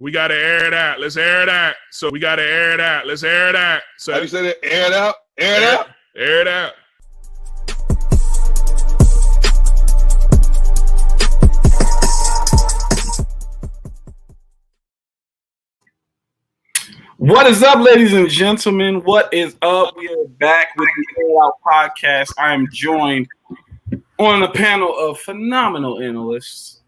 We got to air it out. Let's air it out. So we got to air it out. Let's air it out. So how you said it? Air it out. Air it out. Air it out. What is up, ladies and gentlemen? What is up? We are back with the Air Out Podcast. I am joined on a panel of phenomenal analysts.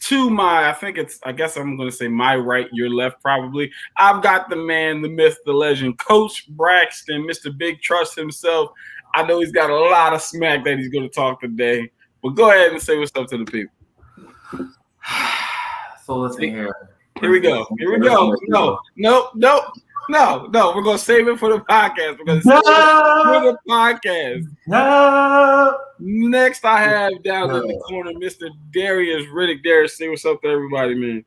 To my, I guess I'm going to say my right, your left, probably. I've got the man, the myth, the legend, Coach Braxton, Mr. Big Trust himself. I know he's got a lot of smack that he's going to talk today, but go ahead and say what's up to the people. So let's see here. Here we go. No. We're going to save it for the podcast. We're going to save it for the podcast. No. Next, I have down in the corner, Mr. Darius Riddick. Darius, say what's up to everybody, man.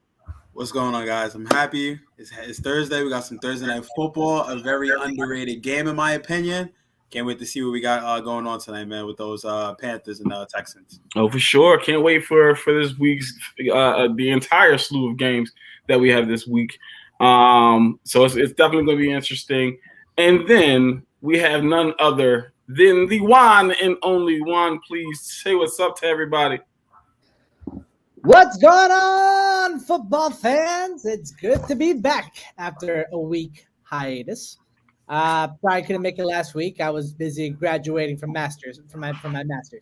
What's going on, guys? I'm happy. It's Thursday. We got some Thursday night football, a very underrated game, in my opinion. Can't wait to see what we got going on tonight, man, with those Panthers and Texans. Oh, for sure. Can't wait for this week's the entire slew of games that we have this week. So it's definitely going to be interesting. And then we have none other than the one and only one. Please say what's up to everybody. What's going on, football fans? It's good to be back after a week hiatus. Probably couldn't make it last week. I was busy graduating from my master's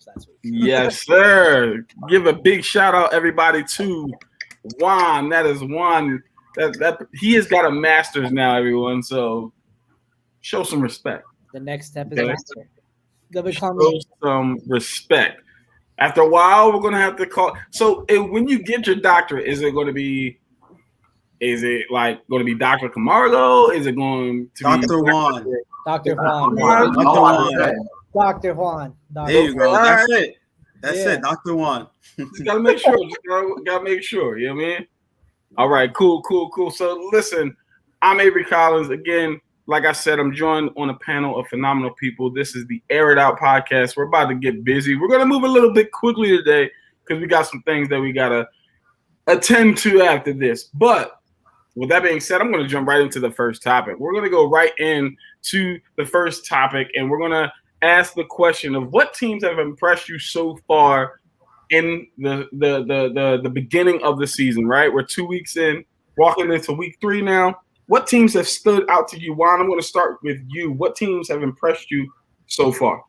last week. Yes, sir. Give a big shout out, everybody, to Juan. That is Juan. That he has got a master's now, everyone. So show some respect. The next step is master. Show some respect. After a while, we're gonna have to call. So when you get your doctorate, is it going to be Dr. Camargo? Is it going to Dr. Juan? Dr. Juan. Dr. Juan. There you go. That's it. Dr. Juan. Just gotta make sure. Gotta make sure. You know what I mean? All right, cool. So listen, I'm Avery Collins. Again, like I said, I'm joined on a panel of phenomenal people. This is the Air It Out Podcast. We're about to get busy. We're gonna move a little bit quickly today because we got some things that we gotta attend to after this. But with that being said, I'm gonna jump right into the first topic. We're gonna go right into the first topic, and we're gonna ask the question of what teams have impressed you so far in the beginning of the season, right? We're 2 weeks in, walking into week 3 now. What teams have stood out to you, Juan? I'm going to start with you. What teams have impressed you so far?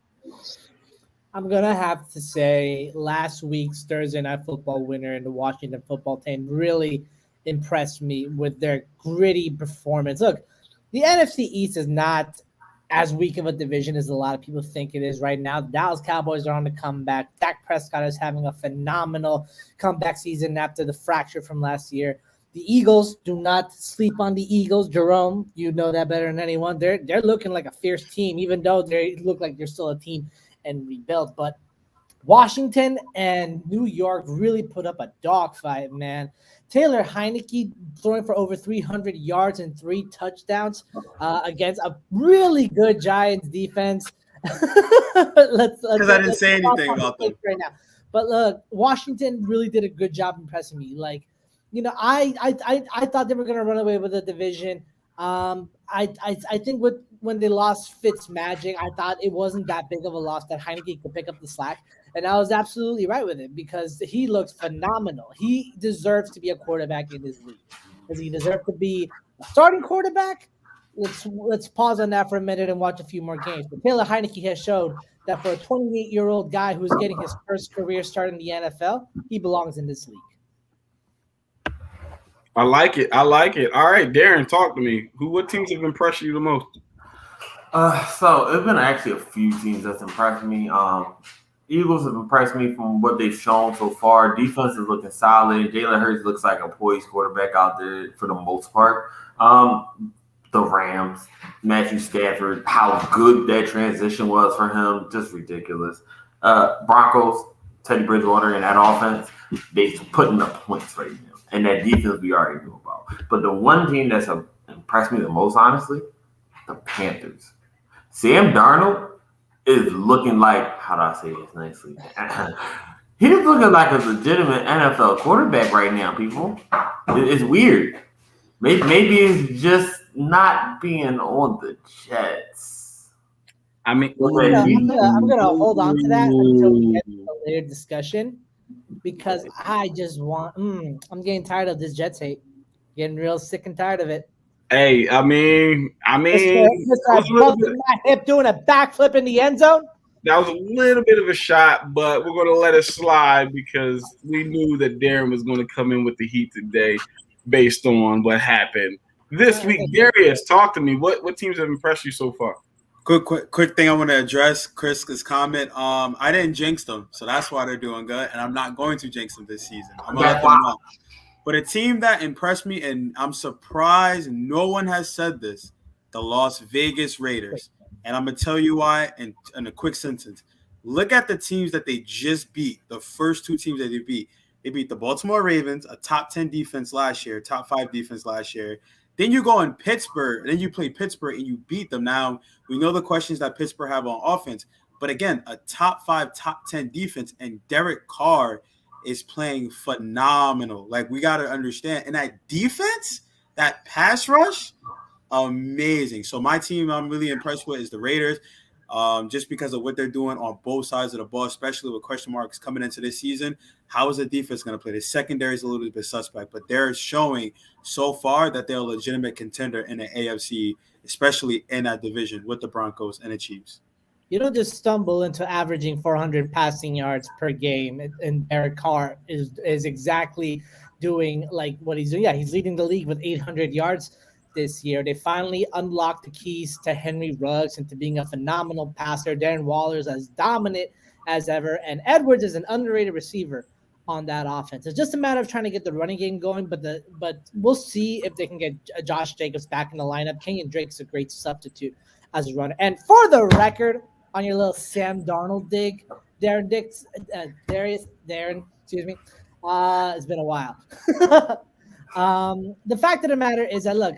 I'm going to have to say last week's Thursday Night Football winner and the Washington football team really impressed me with their gritty performance. Look, the NFC East is not as weak of a division as a lot of people think it is right now. The Dallas Cowboys are on the comeback. Dak Prescott is having a phenomenal comeback season after the fracture from last year. The Eagles, do not sleep on the Eagles. Jerome, you know that better than anyone. They're looking like a fierce team, even though they look like they're still a team and rebuilt. But Washington and New York really put up a dogfight, man. Taylor Heineke throwing for over 300 yards and 3 touchdowns against a really good Giants defense. Because I didn't say anything about them right now. But look, Washington really did a good job impressing me. Like, you know, I thought they were going to run away with the division. I think when they lost Fitzmagic, I thought it wasn't that big of a loss that Heineke could pick up the slack. And I was absolutely right with it because he looks phenomenal. He deserves to be a quarterback in this league. Does he deserve to be a starting quarterback? Let's pause on that for a minute and watch a few more games. But Taylor Heineke has showed that for a 28-year-old guy who's getting his first career start in the NFL, he belongs in this league. I like it. All right, Darren, talk to me. What teams have impressed you the most? So it's been actually a few teams that's impressed me. Eagles have impressed me from what they've shown so far. Defense is looking solid. Jalen Hurts looks like a poised quarterback out there for the most part. The Rams, Matthew Stafford, how good that transition was for him, just ridiculous. Broncos, Teddy Bridgewater and that offense, they putting up points right now. And that defense we already knew about. But the one team that's impressed me the most, honestly, the Panthers. Sam Darnold is looking like, how do I say this nicely? He's looking like a legitimate NFL quarterback right now, people. It's weird. Maybe it's just not being on the Jets. I mean, I'm gonna hold on to that until we get to a later discussion because I just want. I'm getting tired of this Jets hate. Getting real sick and tired of it. hey, I mean, Mr. Busting my hip, doing a backflip in the end zone. that was a little bit of a shot, but we're going to let it slide because we knew that Darren was going to come in with the heat today based on what happened this week. Darius, talk to me. What teams have impressed you so far? Quick thing I want to address Chris's comment. I didn't jinx them, so that's why they're doing good, and I'm not going to jinx them this season. I'm gonna let them know. But a team that impressed me, and I'm surprised no one has said this, the Las Vegas Raiders. And I'm going to tell you why in a quick sentence. Look at the teams that they just beat, the first two teams that they beat. They beat the Baltimore Ravens, a top 10 defense last year, top 5 defense last year. Then you go in Pittsburgh, and then you play Pittsburgh, and you beat them. Now, we know the questions that Pittsburgh have on offense. But again, a top 5, top 10 defense, and Derek Carr is playing phenomenal. Like, we got to understand. And that defense, that pass rush, amazing. So my team I'm really impressed with is the Raiders, just because of what they're doing on both sides of the ball, especially with question marks coming into this season. How is the defense going to play? The secondary is a little bit suspect, but they're showing so far that they're a legitimate contender in the AFC, especially in that division with the Broncos and the Chiefs. You don't just stumble into averaging 400 passing yards per game, and Derek Carr is exactly doing like what he's doing. Yeah, he's leading the league with 800 yards this year. They finally unlocked the keys to Henry Ruggs and to being a phenomenal passer. Darren Waller's as dominant as ever, and Edwards is an underrated receiver on that offense. It's just a matter of trying to get the running game going, but we'll see if they can get Josh Jacobs back in the lineup. Kenyon Drake's a great substitute as a runner. And for the record, on your little Sam Darnold dig, Darren, excuse me. It's been a while. The fact of the matter is that, look,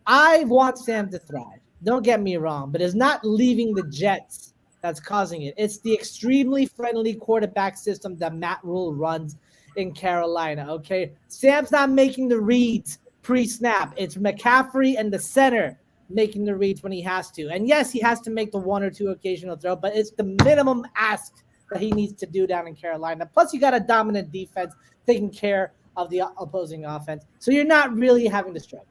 I want Sam to thrive. Don't get me wrong, but it's not leaving the Jets that's causing it. It's the extremely friendly quarterback system that Matt Rule runs in Carolina, okay? Sam's not making the reads pre-snap. It's McCaffrey and the center making the reads when he has to. And yes, he has to make the one or two occasional throw, but it's the minimum ask that he needs to do down in Carolina. Plus, you got a dominant defense taking care of the opposing offense. So you're not really having to struggle.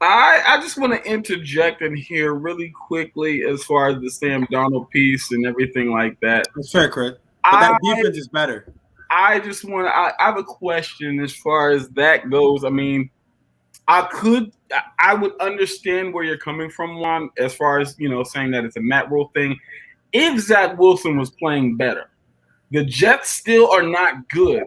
I just want to interject in here really quickly as far as the Sam Darnold piece and everything like that. That's fair, Chris. But that defense is better. I have a question as far as that goes. I mean, I would understand where you're coming from, Juan, as far as, saying that it's a Matt Rule thing. If Zach Wilson was playing better, the Jets still are not good.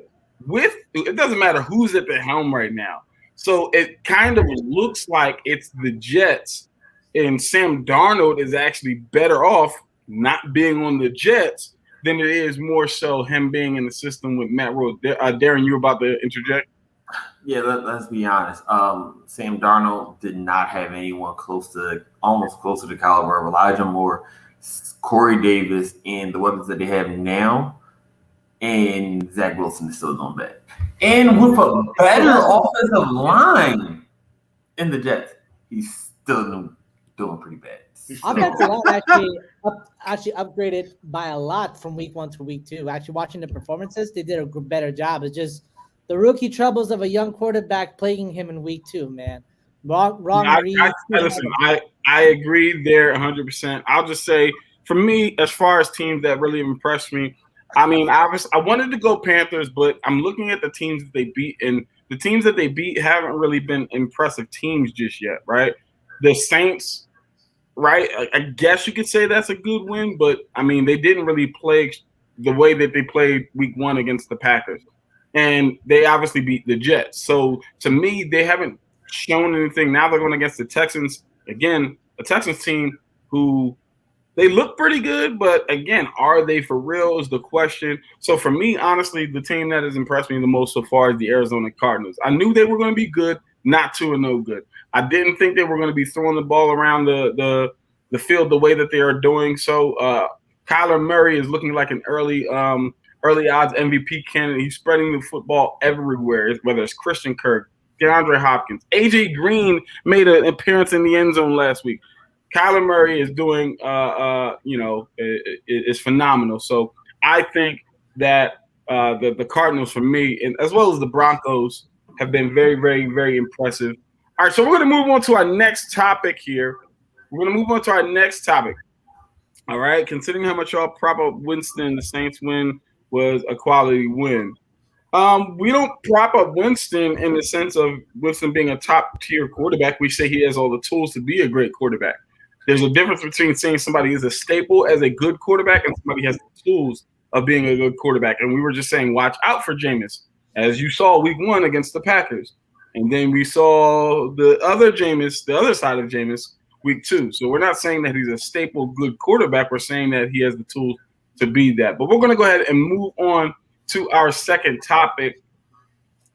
It doesn't matter who's at the helm right now. So it kind of looks like it's the Jets, and Sam Darnold is actually better off not being on the Jets than it is more so him being in the system with Matt Rule. Darren, you were about to interject? Yeah, let's be honest. Sam Darnold did not have anyone almost close to the caliber of Elijah Moore, Corey Davis, and the weapons that they have now. And Zach Wilson is still doing bad. And with a better offensive line in the Jets, he's still doing pretty bad. Offensive line actually upgraded by a lot from week 1 to week 2. Actually, watching the performances, they did a better job. It's just the rookie troubles of a young quarterback plaguing him in week 2, man. Wrong read. I agree there 100%. I'll just say, for me, as far as teams that really impressed me, I mean, I wanted to go Panthers, but I'm looking at the teams that they beat, and the teams that they beat haven't really been impressive teams just yet, right? The Saints, right? I guess you could say that's a good win, but, I mean, they didn't really play the way that they played week 1 against the Packers. And they obviously beat the Jets. So, to me, they haven't shown anything. Now they're going against the Texans. Again, a Texans team who – they look pretty good, but again, are they for real is the question. So for me, honestly, the team that has impressed me the most so far is the Arizona Cardinals. I knew they were going to be good, not too and no good. I didn't think they were going to be throwing the ball around the field the way that they are doing. So Kyler Murray is looking like an early odds MVP candidate. He's spreading the football everywhere, whether it's Christian Kirk, DeAndre Hopkins. AJ Green made an appearance in the end zone last week. Kyler Murray is doing, is phenomenal. So I think that the Cardinals, for me, and as well as the Broncos, have been very, very, very impressive. All right, so we're going to move on to our next topic here. All right, considering how much y'all prop up Winston, the Saints win was a quality win. We don't prop up Winston in the sense of Winston being a top-tier quarterback. We say he has all the tools to be a great quarterback. There's a difference between saying somebody is a staple as a good quarterback and somebody has the tools of being a good quarterback. And we were just saying, watch out for Jameis, as you saw week 1 against the Packers. And then we saw the other side of Jameis, week 2. So we're not saying that he's a staple good quarterback. We're saying that he has the tools to be that. But we're going to go ahead and move on to our second topic.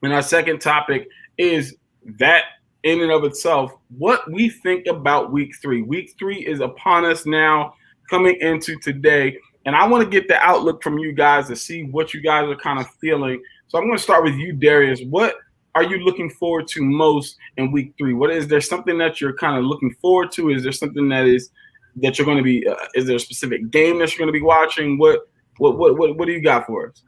And our second topic is that in and of itself, what we think about week 3. Week 3 is upon us now, coming into today. And I want to get the outlook from you guys to see what you guys are kind of feeling. So I'm going to start with you, Darius. What are you looking forward to most in week 3? Is there something that you're kind of looking forward to? Is there something that you're going to be? Is there a specific game that you're going to be watching? What do you got for us?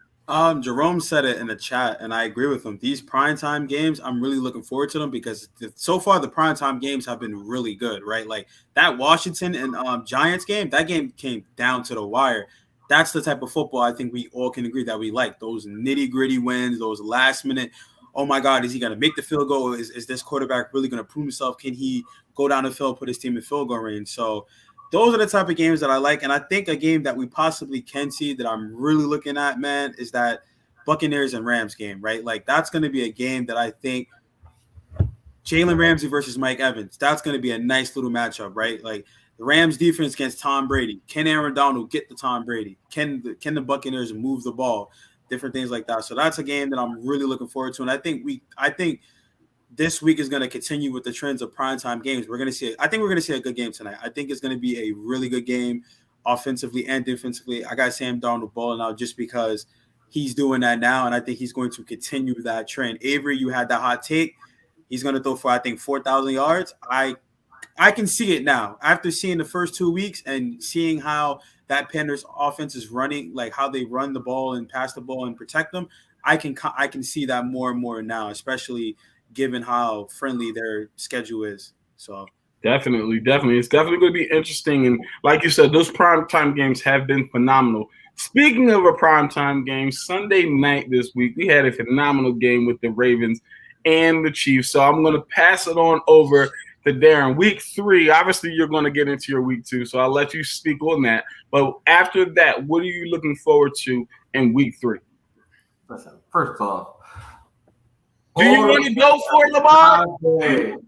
Jerome said it in the chat, and I agree with him. These primetime games, I'm really looking forward to them because so far the primetime games have been really good, right? Like that Washington and Giants game, that game came down to the wire. That's the type of football I think we all can agree that we like. Those nitty-gritty wins, those last-minute, oh, my God, is he going to make the field goal? Is this quarterback really going to prove himself? Can he go down the field, put his team in field goal range? So those are the type of games that I like. And I think a game that we possibly can see that I'm really looking at, man, is that Buccaneers and Rams game, right? Like that's going to be a game that I think Jalen Ramsey versus Mike Evans, that's going to be a nice little matchup, right? Like the Rams defense against Tom Brady. Can Aaron Donald get to Tom Brady? Can the Buccaneers move the ball? Different things like that. So that's a game that I'm really looking forward to. And I think this week is going to continue with the trends of primetime games. I think we're going to see a good game tonight. I think it's going to be a really good game offensively and defensively. I got Sam Darnold balling out just because he's doing that now, and I think he's going to continue that trend. Avery, you had that hot take. He's going to throw for, I think, 4,000 yards. I can see it now. After seeing the first 2 weeks and seeing how that Panthers offense is running, like how they run the ball and pass the ball and protect them, I can see that more and more now, especially given how friendly their schedule is. So definitely. It's definitely going to be interesting. And like you said, those primetime games have been phenomenal. Speaking of a primetime game, Sunday night this week, we had a phenomenal game with the Ravens and the Chiefs. So I'm going to pass it on over to Darren. Week 3, obviously you're going to get into your week 2, so I'll let you speak on that. But after that, what are you looking forward to in week 3? Listen, first off, do you want to go for it, Lamar?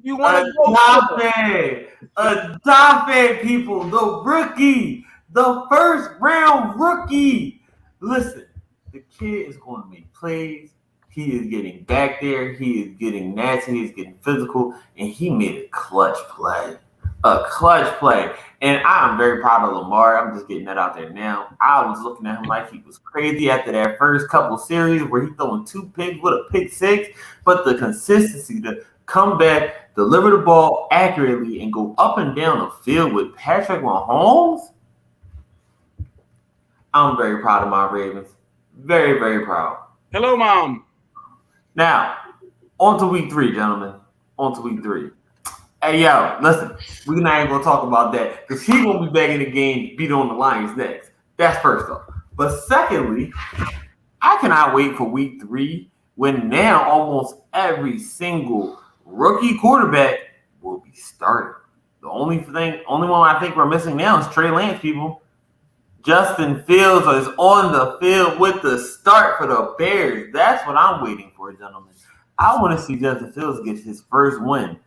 You want to go for it? Adopt people, the rookie, the first round rookie. Listen, the kid is going to make plays. He is getting back there. He is getting nasty. He's getting physical. And he made a clutch play. And I'm very proud of Lamar. I'm just getting that out there now. I was looking at him like he was crazy after that first couple series where he throwing 2 picks with a pick 6. But the consistency to come back, deliver the ball accurately, and go up and down the field with Patrick Mahomes, I'm very proud of my Ravens. Very, very proud. Hello, Mom. Now, on to week 3, gentlemen. On to week 3. Hey, yo, listen, we're not even going to talk about that because he's going to be back in the game to beat on the Lions next. That's first off. But secondly, I cannot wait for week 3 when now almost every single rookie quarterback will be starting. The only one I think we're missing now is Trey Lance, people. Justin Fields is on the field with the start for the Bears. That's what I'm waiting for, gentlemen. I want to see Justin Fields get his first win.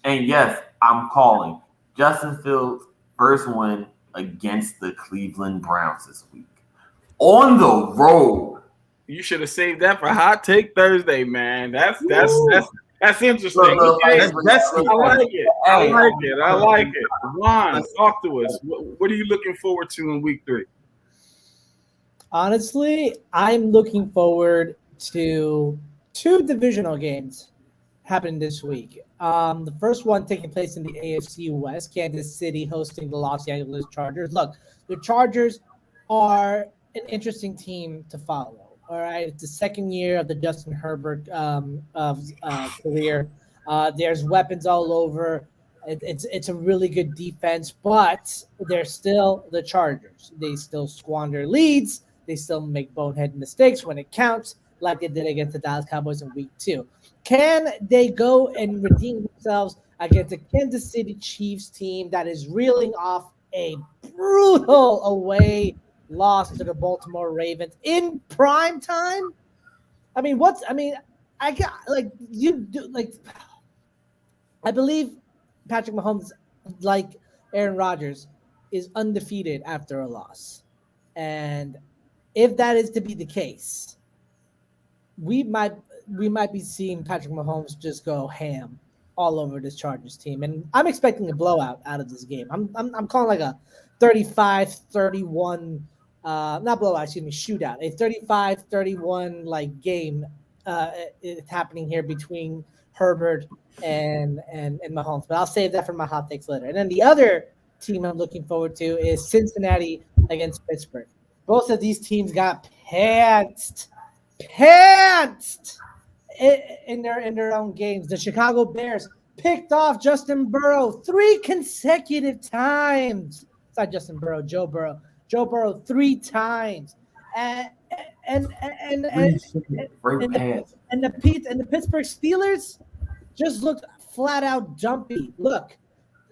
And yes, I'm calling Justin Fields' first win against the Cleveland Browns this week. On the road. You should have saved that for Hot Take Thursday, man. That's interesting. Okay. I like it. Juan, talk to us. What are you looking forward to in week 3? Honestly, I'm looking forward to 2 divisional games. happening this week. The first one taking place in the AFC West, Kansas City hosting the Los Angeles Chargers. Look, the Chargers are an interesting team to follow. All right, it's the second year of the Justin Herbert career. There's weapons all over. It's a really good defense, but they're still the Chargers. They still squander leads. They still make bonehead mistakes when it counts, like they did against the Dallas Cowboys in Week 2. Can they go and redeem themselves against a Kansas City Chiefs team that is reeling off a brutal away loss to the Baltimore Ravens in prime time? I believe Patrick Mahomes, like Aaron Rodgers, is undefeated after a loss. And if that is to be the case, we might be seeing Patrick Mahomes just go ham all over this Chargers team. And I'm expecting a blowout out of this game. I'm calling like a 35-31 not blowout, shootout. A 35-31 like game it's happening here between Herbert and Mahomes. But I'll save that for my hot takes later. And then the other team I'm looking forward to is Cincinnati against Pittsburgh. Both of these teams got pantsed in their own games. The Chicago Bears picked off Justin Burrow 3 consecutive times. It's not Justin Burrow, Joe Burrow. Joe Burrow 3 times. And the Pittsburgh Steelers just looked flat out dumpy. Look,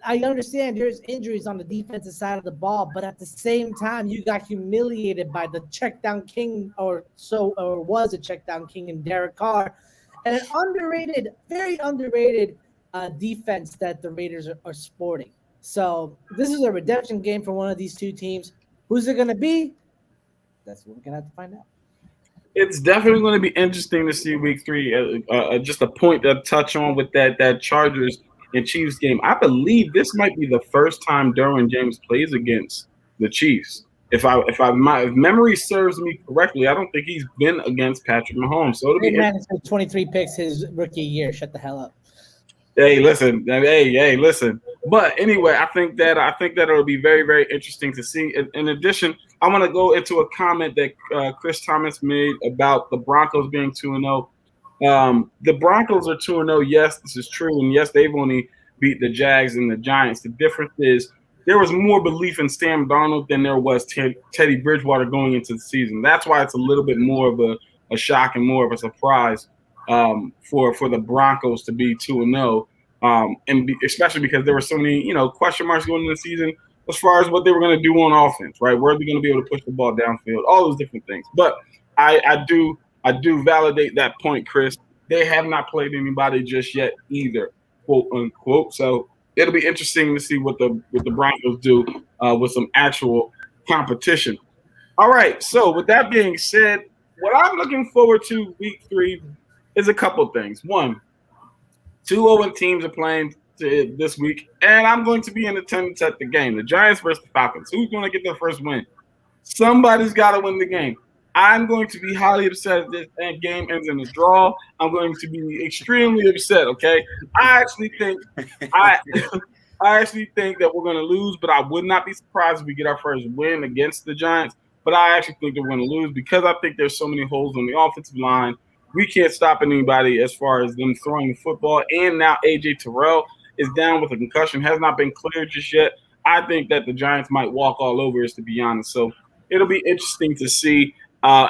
I understand there's injuries on the defensive side of the ball, but at the same time, you got humiliated by the check down king, or was a check down king in Derek Carr, and an very underrated defense that the Raiders are sporting. So this is a redemption game for one of these two teams. Who's it going to be? That's what we're going to have to find out. It's definitely going to be interesting to see Week 3. Just a point to touch on with that Chargers and Chiefs game. I believe this might be the first time Derwin James plays against the Chiefs. If my memory serves me correctly, I don't think he's been against Patrick Mahomes. So it'll be 23 picks his rookie year. Shut the hell up. Hey, listen. But anyway, I think that it'll be very, very interesting to see. In addition, I want to go into a comment that Chris Thomas made about the Broncos being 2-0. The Broncos are 2-0. Yes, this is true, and yes, they've only beat the Jags and the Giants. The difference is there was more belief in Sam Darnold than there was Teddy Bridgewater going into the season. That's why it's a little bit more of a shock and more of a surprise for the Broncos to be 2-0, especially because there were so many question marks going into the season as far as what they were going to do on offense, right? Where are they going to be able to push the ball downfield? All those different things. But I do validate that point, Chris. They have not played anybody just yet either, quote unquote. So it'll be interesting to see what the Broncos do with some actual competition. All right. So with that being said, what I'm looking forward to Week 3 is a couple things. One, 2-0 teams are playing this week, and I'm going to be in attendance at the game. The Giants versus the Falcons. Who's going to get their first win? Somebody's got to win the game. I'm going to be highly upset if this game ends in a draw. I'm going to be extremely upset, okay? I actually think that we're going to lose, but I would not be surprised if we get our first win against the Giants. But I actually think that we're going to lose because I think there's so many holes on the offensive line. We can't stop anybody as far as them throwing the football. And now A.J. Terrell is down with a concussion, has not been cleared just yet. I think that the Giants might walk all over us, to be honest. So it'll be interesting to see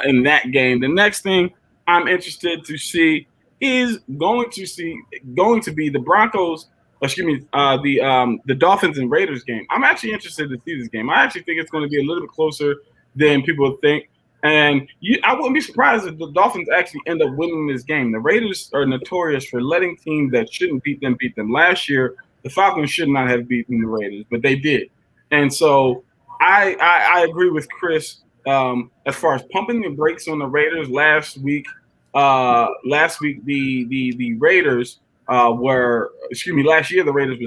in that game. The next thing I'm interested to see is going to be the Broncos. The Dolphins and Raiders game. I'm actually interested to see this game. I actually think it's going to be a little bit closer than people would think. And I wouldn't be surprised if the Dolphins actually end up winning this game. The Raiders are notorious for letting teams that shouldn't beat them. Last year, the Falcons should not have beaten the Raiders, but they did. And so I agree with Chris as far as pumping the brakes on the Raiders last week. Last year the Raiders were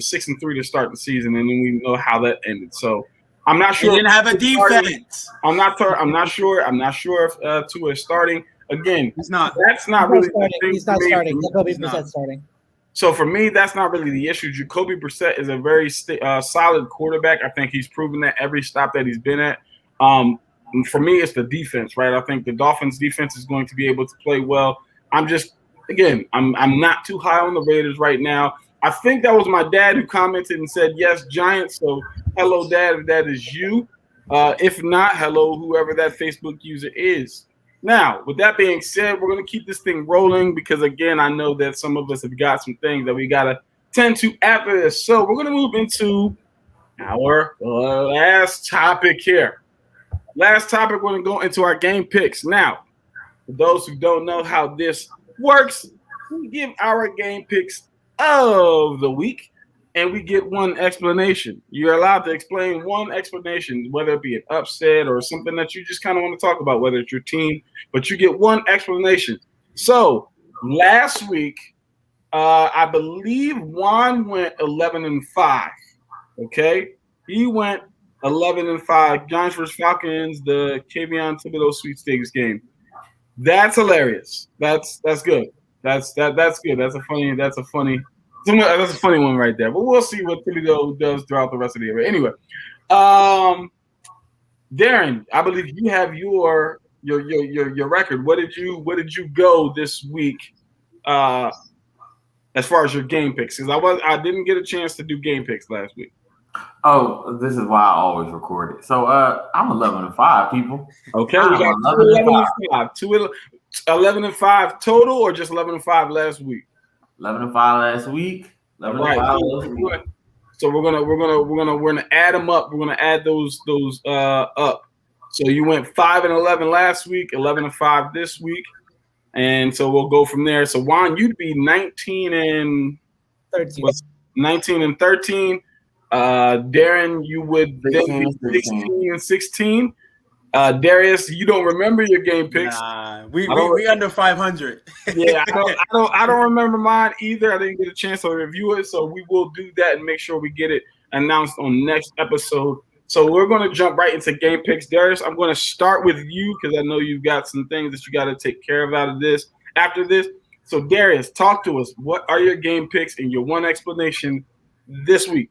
6-3 to start the season, and then we know how that ended. So I'm not sure. They didn't have a defense. I'm not sure if Tua is starting again. He's not. That's not really. He's not starting. He's Jacoby Brissett starting. So for me, that's not really the issue. Jacoby Brissett is a very solid quarterback. I think he's proven that every stop that he's been at. For me, it's the defense, right? I think the Dolphins' defense is going to be able to play well. I'm not too high on the Raiders right now. I think that was my dad who commented and said, yes, Giants. So hello, Dad, if that is you. If not, hello, whoever that Facebook user is. Now, with that being said, we're going to keep this thing rolling because, again, I know that some of us have got some things that we got to tend to after this. So we're going to move into our last topic here. Last topic, we're going to go into our game picks. Now, for those who don't know how this works, we give our game picks of the week, and we get one explanation. You're allowed to explain one explanation, whether it be an upset or something that you just kind of want to talk about, whether it's your team, but you get one explanation. So last week, I believe Juan went 11-5. Okay, he went 11-5. Giants versus Falcons, the Kayvon Thibodeau sweepstakes game. That's hilarious. That's good. That's good. That's a funny one right there. But we'll see what Thibodeau does throughout the rest of the year. Anyway, Darren, I believe you have your record. What did you go this week? As far as your game picks, because I didn't get a chance to do game picks last week. Oh, this is why I always record it. So I'm 11-5, people. Okay, we got 11-5. 11-5 total, or just 11-5 last week? 11-5 last week. 11-5 last week. So we're gonna add them up. We're gonna add those up. So you went 5-11 last week, 11-5 this week, and so we'll go from there. So Juan, you'd be 19-13. 19-13. Darren, you would then be 16-16. Darius, you don't remember your game picks. Nah, we under 500. Yeah, I don't remember mine either. I didn't get a chance to review it, so we will do that and make sure we get it announced on next episode. So we're going to jump right into game picks. Darius, I'm going to start with you because I know you've got some things that you got to take care of after this. So Darius, talk to us. What are your game picks and your one explanation this week?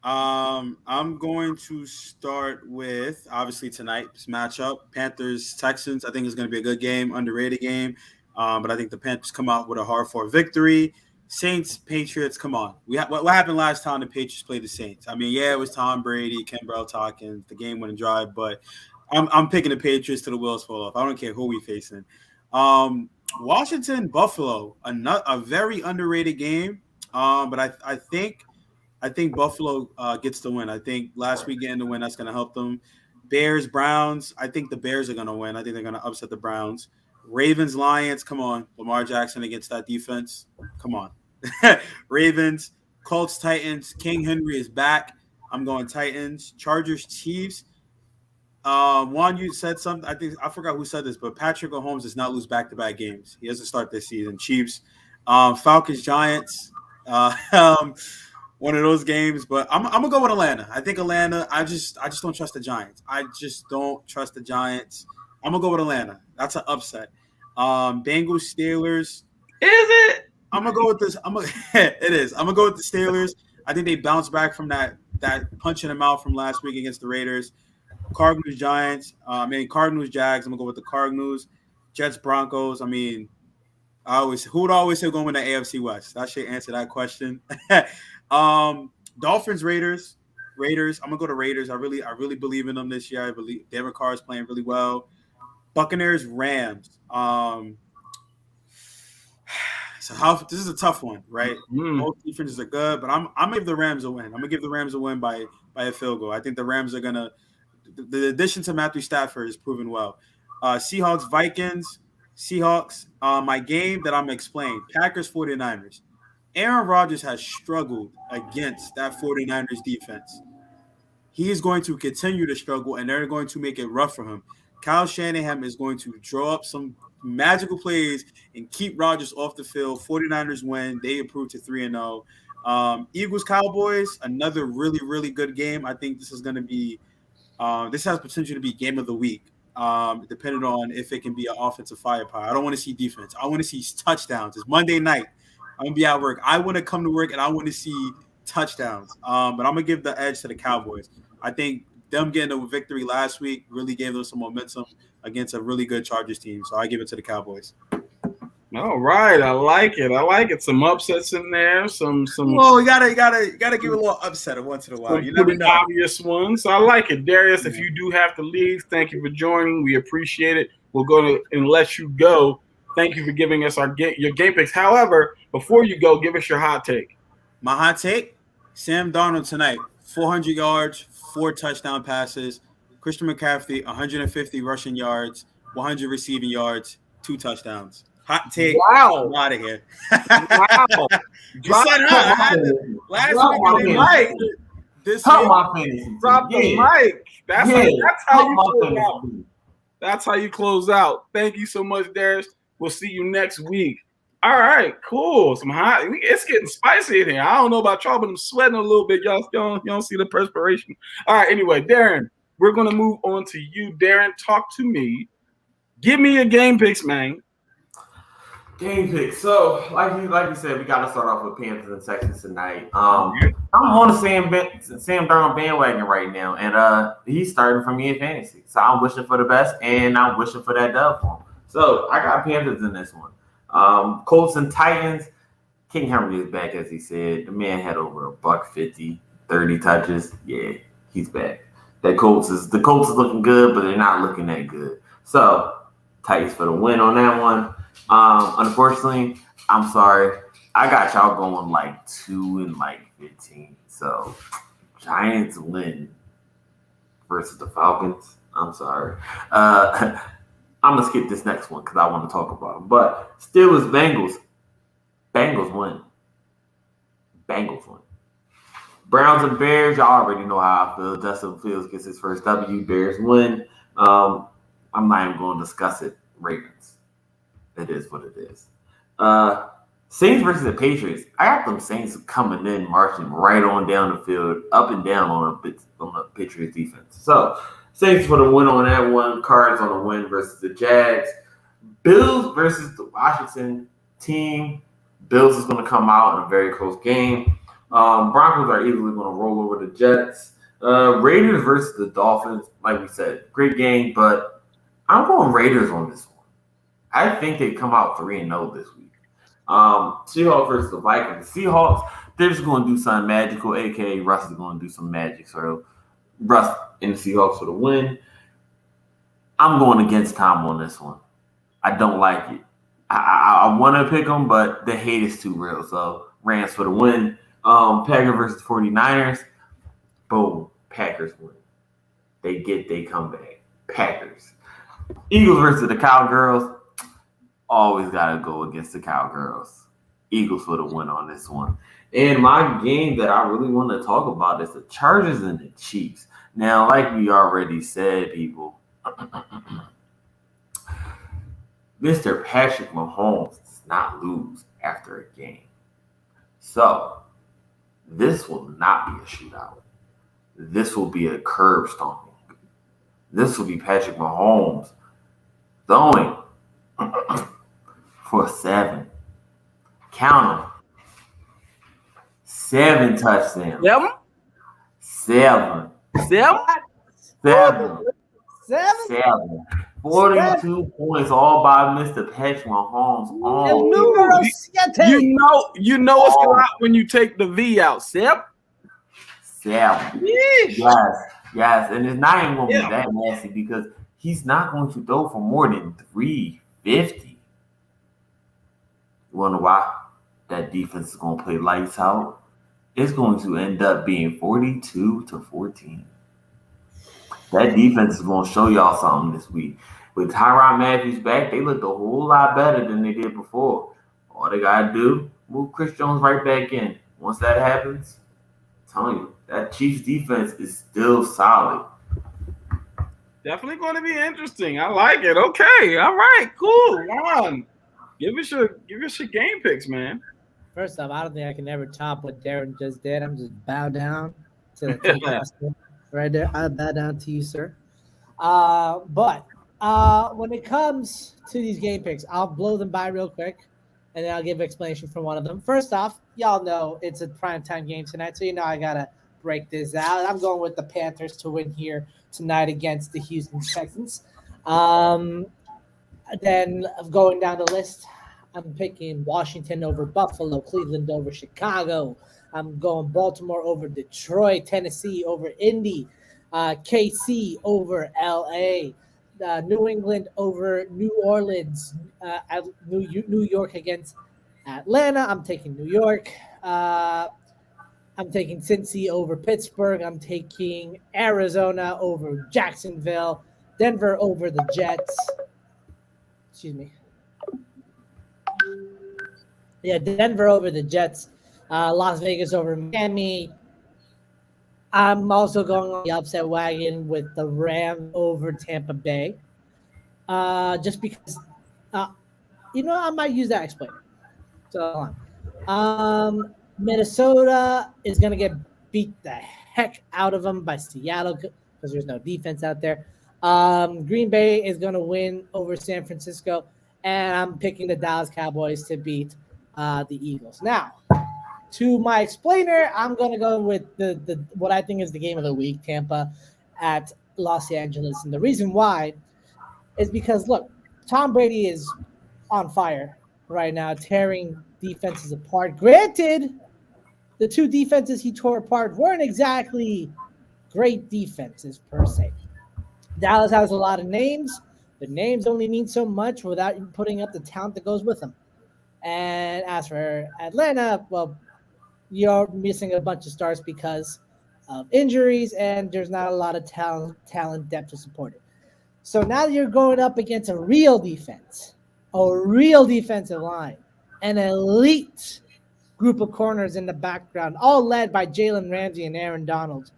I'm going to start with obviously tonight's matchup, Panthers Texans. I think it's going to be a good game, underrated game. But I think the Panthers come out with a hard-fought victory. Saints Patriots, come on. What happened last time the Patriots played the Saints? I mean, yeah, it was Tom Brady, Ken Bell-Talkins, the game winning drive, but I'm picking the Patriots till the wheels fall off. I don't care who we facing. Washington Buffalo, a very underrated game. But I think Buffalo gets the win. I think last week getting the win, that's going to help them. Bears, Browns, I think the Bears are going to win. I think they're going to upset the Browns. Ravens, Lions, come on. Lamar Jackson against that defense. Come on. Ravens, Colts, Titans. King Henry is back. I'm going Titans. Chargers, Chiefs. Juan, you said something. I forgot who said this, but Patrick Mahomes does not lose back-to-back games. He doesn't start this season. Chiefs. Falcons, Giants. One of those games, but I'm gonna go with Atlanta. I think Atlanta. I just don't trust the Giants. I just don't trust the Giants. I'm gonna go with Atlanta. That's an upset. Bengals, Steelers. Is it? I'm gonna go with this. It is. I'm gonna go with the Steelers. I think they bounced back from that punch in the mouth from last week against the Raiders. Cardinals, Giants. Cardinals, Jags. I'm gonna go with the Cardinals. Jets, Broncos. Who would always say going to the AFC West? That should answer that question. Dolphins, Raiders. I'm gonna go to Raiders. I really believe in them this year. I believe Derek Carr is playing really well. Buccaneers, Rams. This is a tough one, right? Both defenses are good, but I'm gonna give the Rams a win. I'm gonna give the Rams a win by a field goal. I think the Rams are gonna. The addition to Matthew Stafford is proven well. Seahawks, Vikings. Seahawks. My game that I'm explaining. Packers, 49ers. Aaron Rodgers has struggled against that 49ers defense. He is going to continue to struggle, and they're going to make it rough for him. Kyle Shanahan is going to draw up some magical plays and keep Rodgers off the field. 49ers win. They improve to 3-0. Eagles, Cowboys, another really, really good game. I think this is going to be this has potential to be game of the week, depending on if it can be an offensive firepower. I don't want to see defense. I want to see touchdowns. It's Monday night. I'm gonna be at work. I want to come to work and I want to see touchdowns. But I'm gonna give the edge to the Cowboys. I think them getting a victory last week really gave them some momentum against a really good Chargers team. So I give it to the Cowboys. All right, I like it. Some upsets in there. Some. Well, you gotta give a little upset once in a while. You never know. Obvious ones. I like it, Darius. If you do have to leave, thank you for joining. We appreciate it. We're going to let you go. Thank you for giving us your game picks. However, before you go, give us your hot take. My hot take: Sam Darnold tonight, 400 yards, 4 touchdown passes. Christian McCaffrey, 150 rushing yards, 100 receiving yards, 2 touchdowns. Hot take. Wow. I'm out of here. Wow. You said last week. Mike. This Top week, my fantasy. Drop the mic. That's how you close out. That's how you close out. Thank you so much, Darius. We'll see you next week. All right, cool. It's getting spicy in here. I don't know about y'all, but I'm sweating a little bit. Y'all don't see the perspiration. All right, anyway, Darren, we're going to move on to you. Darren, talk to me. Give me your game picks, man. Game picks. So, like you said, we got to start off with Panthers and Texans tonight. I'm on the Sam Darnold bandwagon right now, and he's starting for me in fantasy. So I'm wishing for the best, and I'm wishing for that dub for him. So I got Panthers in this one. Colts and Titans. King Henry is back, as he said. The man had over $150, 30 touches. Yeah, he's back. The Colts is looking good, but they're not looking that good. So Titans for the win on that one. Unfortunately, I'm sorry. I got y'all going like 2-15. So Giants win versus the Falcons. I'm sorry. I'm gonna skip this next one because I want to talk about them. But Steelers, Bengals. Bengals win. Browns and Bears. Y'all already know how I feel. Justin Fields gets his first W. Bears win. I'm not even going to discuss it. Ravens. It is what it is. Saints versus the Patriots. I got them Saints coming in, marching right on down the field, up and down on the Patriots defense. So Saints for the win on that one. Cards on the win versus the Jags. Bills versus the Washington team. Bills is going to come out in a very close game. Broncos are easily going to roll over the Jets. Raiders versus the Dolphins. Like we said, great game, but I'm going Raiders on this one. I think they come out 3-0 this week. Seahawks versus the Vikings. Seahawks, they're just going to do something magical, a.k.a. Russ is going to do some magic. So Russ and the Seahawks for the win. I'm going against Tom on this one. I don't like it. I want to pick them, but the hate is too real. So Rams for the win. Packers versus 49ers. Boom. Packers win. They come back. Packers. Eagles versus the Cowgirls. Always got to go against the Cowgirls. Eagles for the win on this one. And my game that I really want to talk about is the Chargers and the Chiefs. Now, like we already said, people, Mr. Patrick Mahomes does not lose after a game. So, this will not be a shootout. This will be a curb stomping. This will be Patrick Mahomes throwing for 7. Count them. 7 touchdowns. 7. 42 points, all by Mr. Patrick Mahomes. You know it's a lot when you take the V out. 7. Yes, and it's not even going to be that nasty because he's not going to throw for more than 350. You want to know why? That defense is going to play lights out. It's going to end up being 42-14. That defense is going to show y'all something this week. With Tyrann Matthews back, they looked a whole lot better than they did before. All they got to do, move Chris Jones right back in. Once that happens, I'm telling you, that Chiefs defense is still solid. Definitely going to be interesting. I like it. Okay. All right. Cool. Ron, give us your game picks, man. First off, I don't think I can ever top what Darren just did. I'm just bow down to the master right there. I bow down to you, sir. But when it comes to these game picks, I'll blow them by real quick. and then I'll give an explanation for one of them. First off, y'all know it's a primetime game tonight, so I gotta break this out. I'm going with the Panthers to win here tonight against the Houston Texans. Then going down the list, I'm picking Washington over Buffalo, Cleveland over Chicago. I'm going Baltimore over Detroit, Tennessee over Indy, KC over LA, New England over New Orleans, New York against Atlanta. I'm taking New York. I'm taking Cincy over Pittsburgh. I'm taking Arizona over Jacksonville, Denver over the Jets. Excuse me. Yeah, Denver over the Jets. Las Vegas over Miami. I'm also going on the upset wagon with the Rams over Tampa Bay. Just because, I might use that explainer. So hold on. Minnesota is going to get beat the heck out of them by Seattle because there's no defense out there. Green Bay is going to win over San Francisco, and I'm picking the Dallas Cowboys to beat the Eagles. Now, to my explainer, I'm going to go with the what I think is the game of the week, Tampa at Los Angeles. And the reason why is because, look, Tom Brady is on fire right now, tearing defenses apart. Granted, the two defenses he tore apart weren't exactly great defenses per se. Dallas has a lot of names. The names only mean so much without putting up the talent that goes with them. And as for Atlanta, well, you're missing a bunch of stars because of injuries, and there's not a lot of talent depth to support it. So now you're going up against a real defense, a real defensive line, an elite group of corners in the background, all led by Jalen Ramsey and Aaron Donald.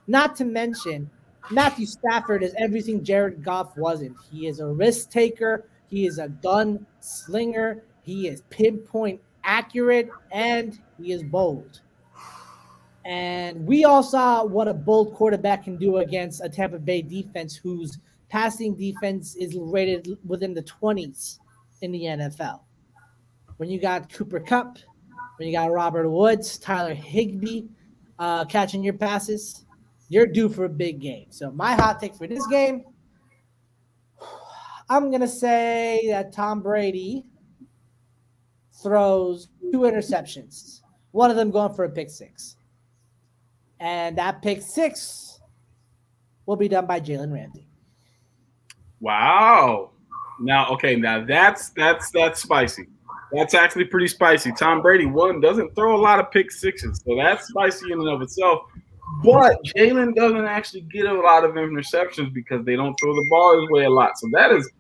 Not to mention, Matthew Stafford is everything Jared Goff wasn't. He is a risk taker. He is a gun slinger. He is pinpoint accurate, and he is bold. And we all saw what a bold quarterback can do against a Tampa Bay defense whose passing defense is rated within the 20s in the NFL. When you got Cooper Kupp, when you got Robert Woods, Tyler Higbee catching your passes, you're due for a big game. So my hot take for this game, I'm going to say that Tom Brady throws 2 interceptions, one of them going for a pick six. And that pick six will be done by Jalen Ramsey. Wow. Now that's spicy. That's actually pretty spicy. Tom Brady, doesn't throw a lot of pick sixes, so that's spicy in and of itself. But Jalen doesn't actually get a lot of interceptions because they don't throw the ball his way a lot. So that is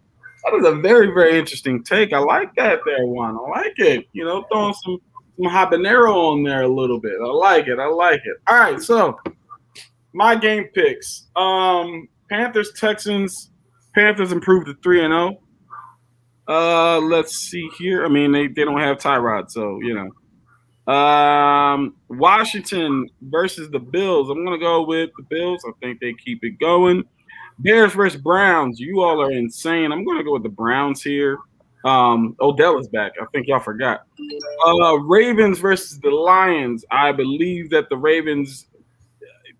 a very, very interesting take. I like that there, Juan. I like it. Throwing some habanero on there a little bit. I like it. All right, so my game picks. Panthers, Texans. Panthers improved to 3-0. Let's see here. I mean, they don't have Tyrod, so Washington versus the Bills. I'm gonna go with the Bills. I think they keep it going. Bears versus Browns. You all are insane. I'm gonna go with the Browns here. Odell is back. I think y'all forgot. Ravens versus the Lions. I believe that the Ravens.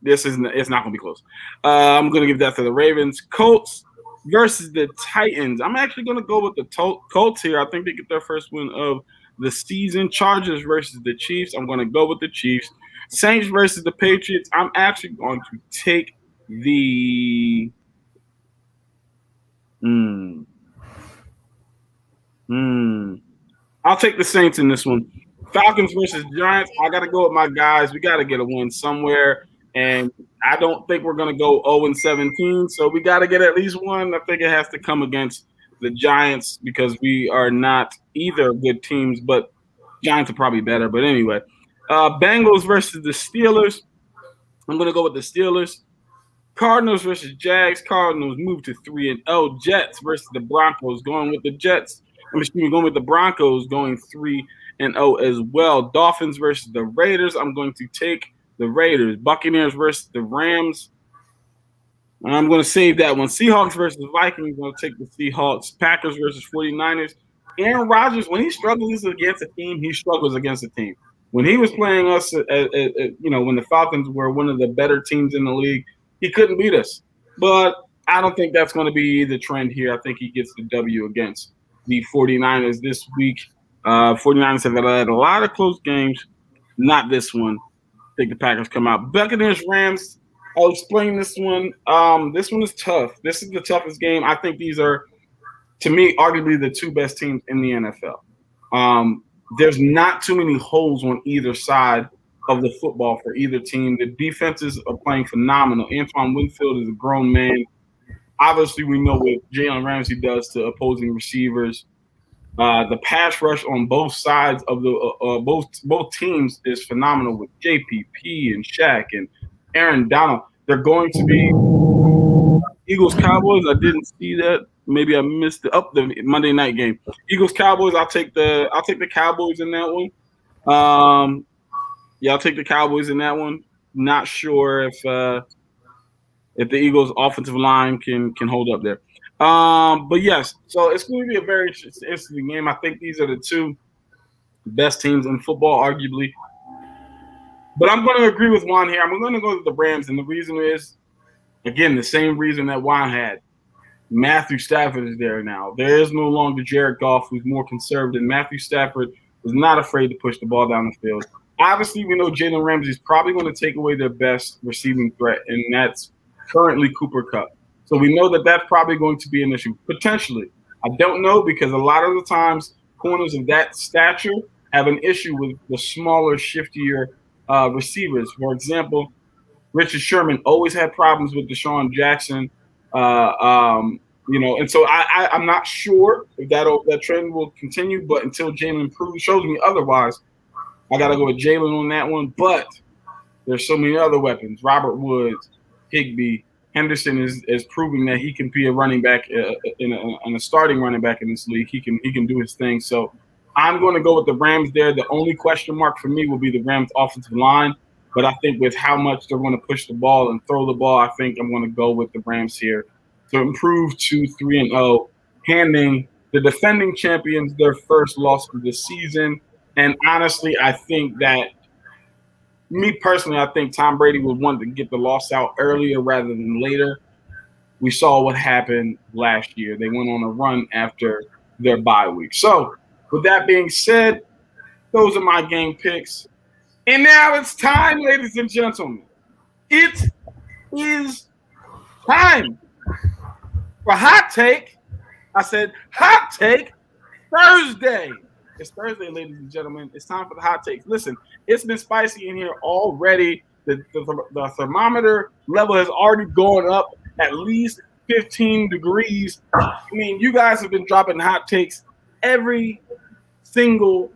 It's not gonna be close. I'm gonna give that to the Ravens. Colts versus the Titans. I'm actually gonna go with the Colts here. I think they get their first win of the season. Chargers versus the Chiefs. I'm going to go with the Chiefs. Saints versus the Patriots. I'm actually going to take the I'll take the Saints in this one. Falcons versus Giants. I got to go with my guys. We got to get a win somewhere, and I don't think we're going to go 0-17, so we got to get at least one. I think it has to come against the Giants because we are not either good teams, but Giants are probably better. But anyway, Bengals versus the Steelers. I'm going to go with the Steelers. Cardinals versus Jags. Cardinals move to 3-0. Jets versus the Broncos. Going with the Jets. Going with the Broncos, going 3-0 as well. Dolphins versus the Raiders. I'm going to take the Raiders. Buccaneers versus the Rams. I'm going to save that one. Seahawks versus Vikings. I'm going to take the Seahawks. Packers versus 49ers. Aaron Rodgers, when he struggles against a team, he struggles against a team. When he was playing us, when the Falcons were one of the better teams in the league, he couldn't beat us. But I don't think that's going to be the trend here. I think he gets the W against the 49ers this week. 49ers have had a lot of close games. Not this one. I think the Packers come out. Buccaneers, Rams. I'll explain this one. This one is tough. This is the toughest game. I think these are, to me, arguably the two best teams in the NFL. There's not too many holes on either side of the football for either team. The defenses are playing phenomenal. Antoine Winfield is a grown man. Obviously, we know what Jalen Ramsey does to opposing receivers. The pass rush on both sides of the both teams is phenomenal with JPP and Shaq and Aaron Donald. They're going to be Eagles Cowboys. I didn't see that. Maybe I missed the Monday night game. Eagles Cowboys. I'll take the Cowboys in that one. I'll take the Cowboys in that one. Not sure if the Eagles offensive line can hold up there. But yes, so it's going to be a very interesting game. I think these are the two best teams in football, arguably. But I'm going to agree with Juan here. I'm going to go with the Rams, and the reason is, again, the same reason that Juan had. Matthew Stafford is there now. There is no longer Jared Goff, who's more conservative. Matthew Stafford was not afraid to push the ball down the field. Obviously, we know Jalen Ramsey is probably going to take away their best receiving threat, and that's currently Cooper Kupp. So we know that that's probably going to be an issue, potentially. I don't know, because a lot of the times corners of that stature have an issue with the smaller, shiftier receivers. For example, Richard Sherman always had problems with Deshaun Jackson. And so I'm not sure if that trend will continue, but until Jalen shows me otherwise, I got to go with Jalen on that one. But there's so many other weapons. Robert Woods, Higbee, Henderson is proving that he can be a running back in a starting running back in this league. He can do his thing. So I'm going to go with the Rams there. The only question mark for me will be the Rams offensive line. But I think with how much they're going to push the ball and throw the ball, I think I'm going to go with the Rams here to improve to 3-0, handing the defending champions their first loss of the season. And honestly, I think that me personally, I think Tom Brady would want to get the loss out earlier rather than later. We saw what happened last year. They went on a run after their bye week. So with that being said, those are my game picks. And now it's time, ladies and gentlemen. It is time for Hot Take. I said Hot Take Thursday. It's Thursday, ladies and gentlemen. It's time for the hot takes. Listen, it's been spicy in here already. The thermometer level has already gone up at least 15 degrees. I mean, you guys have been dropping hot takes every single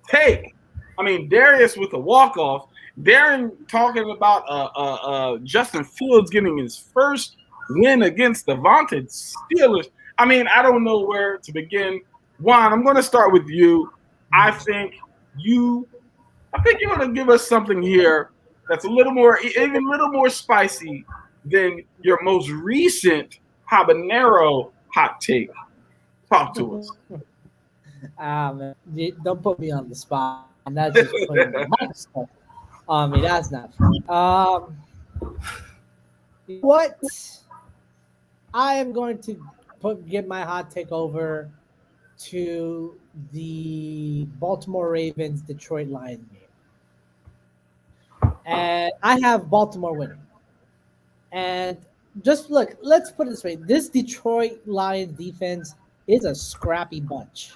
take. I mean, Darius with a walk-off. Darren talking about Justin Fields getting his first win against the vaunted Steelers. I mean, I don't know where to begin. Juan, I'm going to start with you. I think you're going to give us something here that's even a little more spicy than your most recent habanero hot take. Talk to us. Man, don't put me on the spot. And that's just putting the microphone on me. That's not fun. What? I am going to get my hot take over to the Baltimore Ravens Detroit Lions game. And I have Baltimore winning. And just look, let's put it this way. This Detroit Lions defense is a scrappy bunch.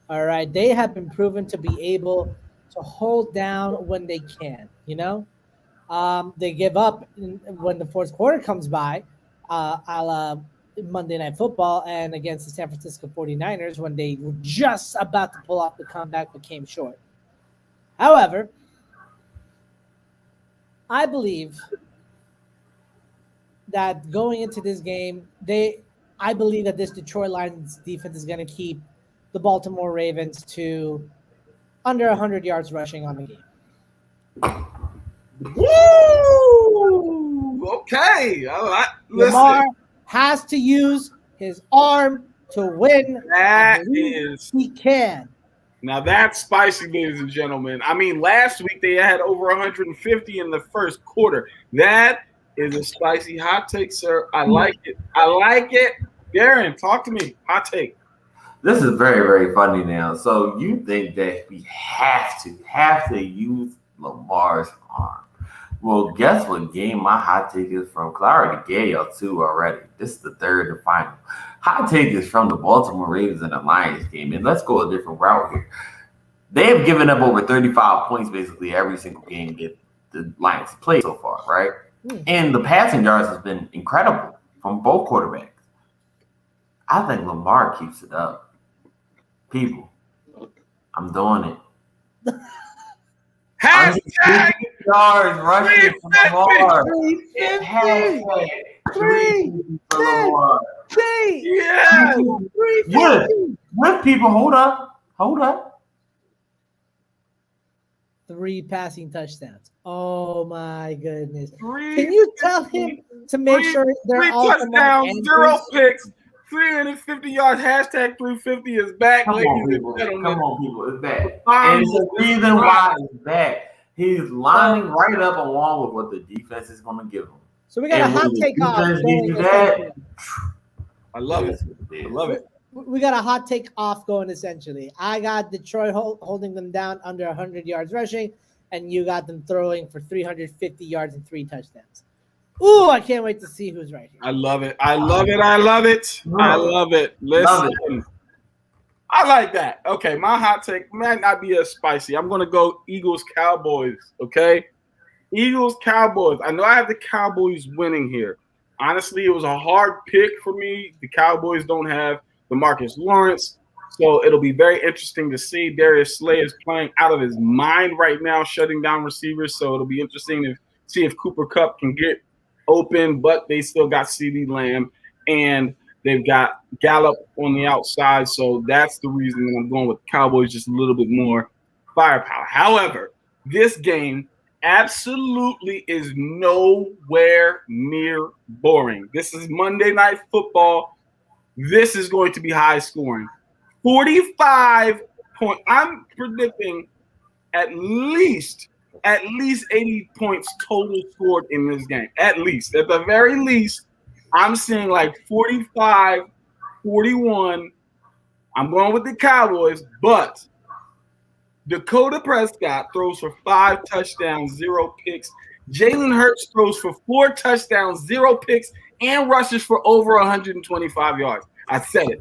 All right. They have been proven to be able to hold down when they can, They give up when the fourth quarter comes by, a la Monday Night Football and against the San Francisco 49ers when they were just about to pull off the comeback but came short. However, I believe that going into this game, I believe that this Detroit Lions defense is going to keep the Baltimore Ravens to under 100 yards rushing on the game. Woo! Okay. All right. Lamar has to use his arm to win. That I believe is he can. now that's spicy, ladies and gentlemen. I mean, last week they had over 150 in the first quarter. That is a spicy hot take, sir. I like it. I like it. Darren, talk to me. Hot take. This is very, very funny now. So you think that we have to use Lamar's arm. Well, guess what game my hot take is from? Because I already gave y'all two already. This is the third and final. Hot take is from the Baltimore Ravens and the Lions game. And let's go a different route here. They have given up over 35 points basically every single game that the Lions have played so far, right? And the passing yards has been incredible from both quarterbacks. I think Lamar keeps it up. People, I'm doing it. Hashtag yards rushing for Lamar. 350. Hashtag 350 for Lamar. yeah. With people, hold up. 3 passing touchdowns. Oh my goodness! Can you tell him to make sure they're 3 all touchdowns, 0 picks, 350 yards. Hashtag 350 is back, Come ladies on, and people. gentlemen. It's back. And it's the reason why it's back. He's lining right up along with what the defense is going to give him. So we got a hot take off. I love it. I love it. We got a hot take off going essentially. I got Detroit holding them down under 100 yards rushing, and you got them throwing for 350 yards and 3 touchdowns. Ooh, I can't wait to see who's right here. I love it. I love it. I love it. I love it. Listen. I like that. Okay, my hot take might not be as spicy. I'm going to go Eagles Cowboys, okay? Eagles Cowboys. I know I have the Cowboys winning here. Honestly, it was a hard pick for me. The Cowboys don't have DeMarcus Lawrence, so it'll be very interesting to see. Darius Slay is playing out of his mind right now, shutting down receivers, so it'll be interesting to see if Cooper Kupp can get open, but they still got CeeDee Lamb, and they've got Gallup on the outside, so that's the reason that I'm going with Cowboys, just a little bit more firepower. However, this game absolutely is nowhere near boring. This is Monday Night Football. This is going to be high scoring. 45 points. I'm predicting at least 80 points total scored in this game. At least. At the very least, I'm seeing like 45, 41. I'm going with the Cowboys, but Dakota Prescott throws for 5 touchdowns, 0 picks. Jalen Hurts throws for 4 touchdowns, 0 picks, and rushes for over 125 yards. I said it.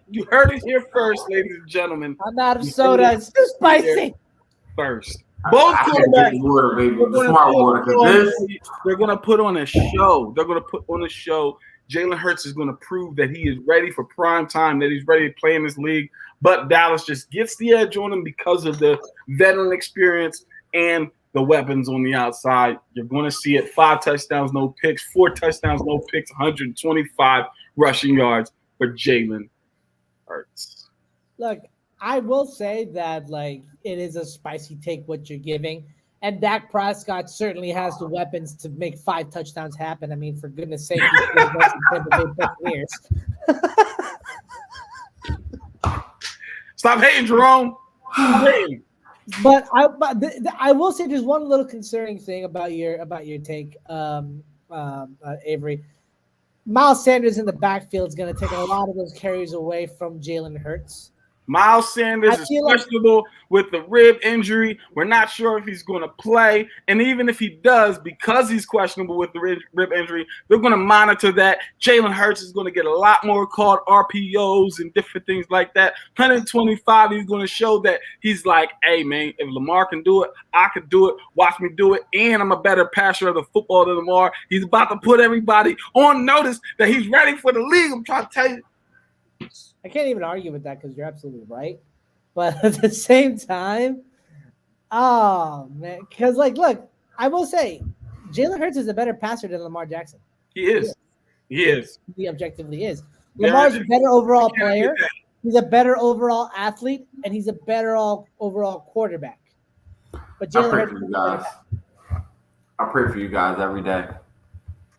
You heard it here first, ladies and gentlemen. I'm out of soda. It's too spicy. First. Both quarterbacks. They're going to put on a show. Jalen Hurts is going to prove that he is ready for prime time, that he's ready to play in this league. But Dallas just gets the edge on him because of the veteran experience and the weapons on the outside. You're going to see it. 5 touchdowns, no picks. 4 touchdowns, no picks. 125 rushing yards for Jalen Hurts. Look, I will say that it is a spicy take what you're giving. And Dak Prescott certainly has the weapons to make 5 touchdowns happen. I mean, for goodness sake, he's the Buccaneers. Stop hating, Jerome. But I will say there's one little concerning thing about your take, Avery. Miles Sanders in the backfield is going to take a lot of those carries away from Jalen Hurts. Miles Sanders is questionable with the rib injury. We're not sure if he's going to play. And even if he does, because he's questionable with the rib injury, they're going to monitor that. Jalen Hurts is going to get a lot more called RPOs and different things like that. 125, he's going to show that he's like, hey, man, if Lamar can do it, I can do it. Watch me do it. And I'm a better passer of the football than Lamar. He's about to put everybody on notice that he's ready for the league. I'm trying to tell you. I can't even argue with that because you're absolutely right. But at the same time, oh, man. Because, look, I will say Jalen Hurts is a better passer than Lamar Jackson. He is. He objectively is. Lamar's a better overall player. He's a better overall athlete, and he's a better overall quarterback. But Jalen Hurts I pray for you guys every day.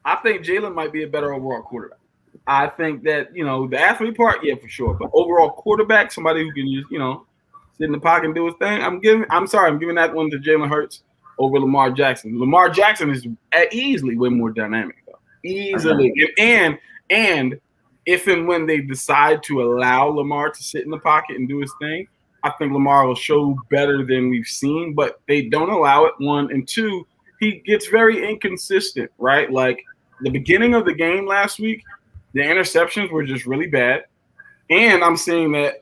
I think Jalen might be a better overall quarterback. I think that, the athlete part, yeah, for sure. But overall quarterback, somebody who can just, sit in the pocket and do his thing. I'm giving that one to Jalen Hurts over Lamar Jackson. Lamar Jackson is easily way more dynamic, though. Easily. And if and when they decide to allow Lamar to sit in the pocket and do his thing, I think Lamar will show better than we've seen, but they don't allow it, one. And two, he gets very inconsistent, right? Like the beginning of the game last week, the interceptions were just really bad. And I'm seeing that,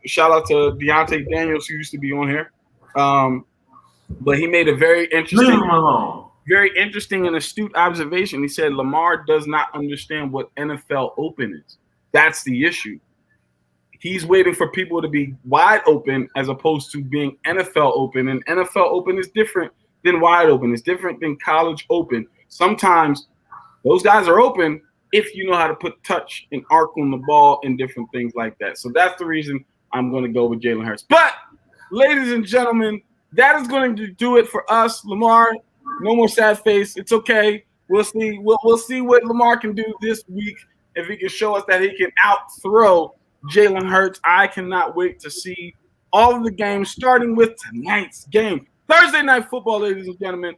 shout out to Deontay Daniels, who used to be on here. But he made a very interesting and astute observation. He said Lamar does not understand what NFL open is. That's the issue. He's waiting for people to be wide open as opposed to being NFL open. And NFL open is different than wide open. It's different than college open. Sometimes those guys are open if you know how to put touch and arc on the ball and different things like that. So that's the reason I'm going to go with Jalen Hurts. But, ladies and gentlemen, that is going to do it for us. Lamar, no more sad face. It's okay. We'll see. We'll see what Lamar can do this week. If he can show us that he can out-throw Jalen Hurts. I cannot wait to see all of the games, starting with tonight's game. Thursday Night Football, ladies and gentlemen.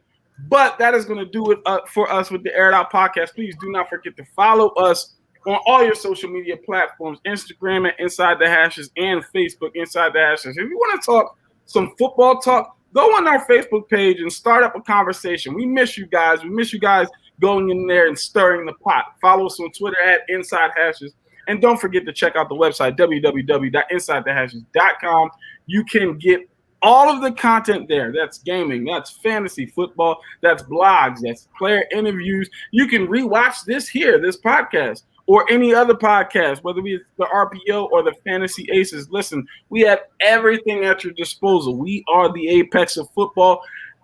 But that is going to do it for us with the Air It Out podcast. Please do not forget to follow us on all your social media platforms, Instagram at Inside the Hashes and Facebook Inside the Hashes. If you want to talk some football talk, go on our Facebook page and start up a conversation. We miss you guys. We miss you guys going in there and stirring the pot. Follow us on Twitter at Inside Hashes. And don't forget to check out the website, www.insidethehashes.com. You can get all of the content there. That's gaming, that's fantasy football, that's blogs, that's player interviews. You can rewatch this podcast, or any other podcast, whether it's the RPO or the Fantasy Aces. Listen, we have everything at your disposal. We are the apex of football.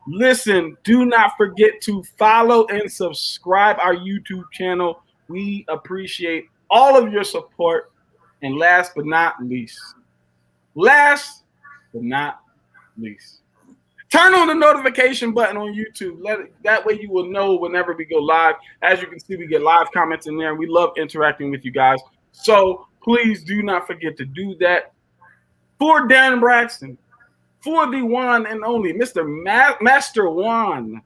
Listen, do not forget to follow and subscribe our YouTube channel. We appreciate all of your support. And last but not least, turn on the notification button on YouTube. That way you will know whenever we go live. As you can see, we get live comments in there, and we love interacting with you guys. So please do not forget to do that. For Dan Braxton, for the one and only Mr. Master Juan.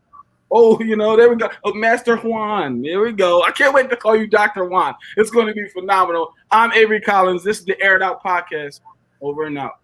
Oh, there we go. Oh, Master Juan. There we go. I can't wait to call you Dr. Juan. It's going to be phenomenal. I'm Avery Collins. This is the Air It Out podcast. Over and out.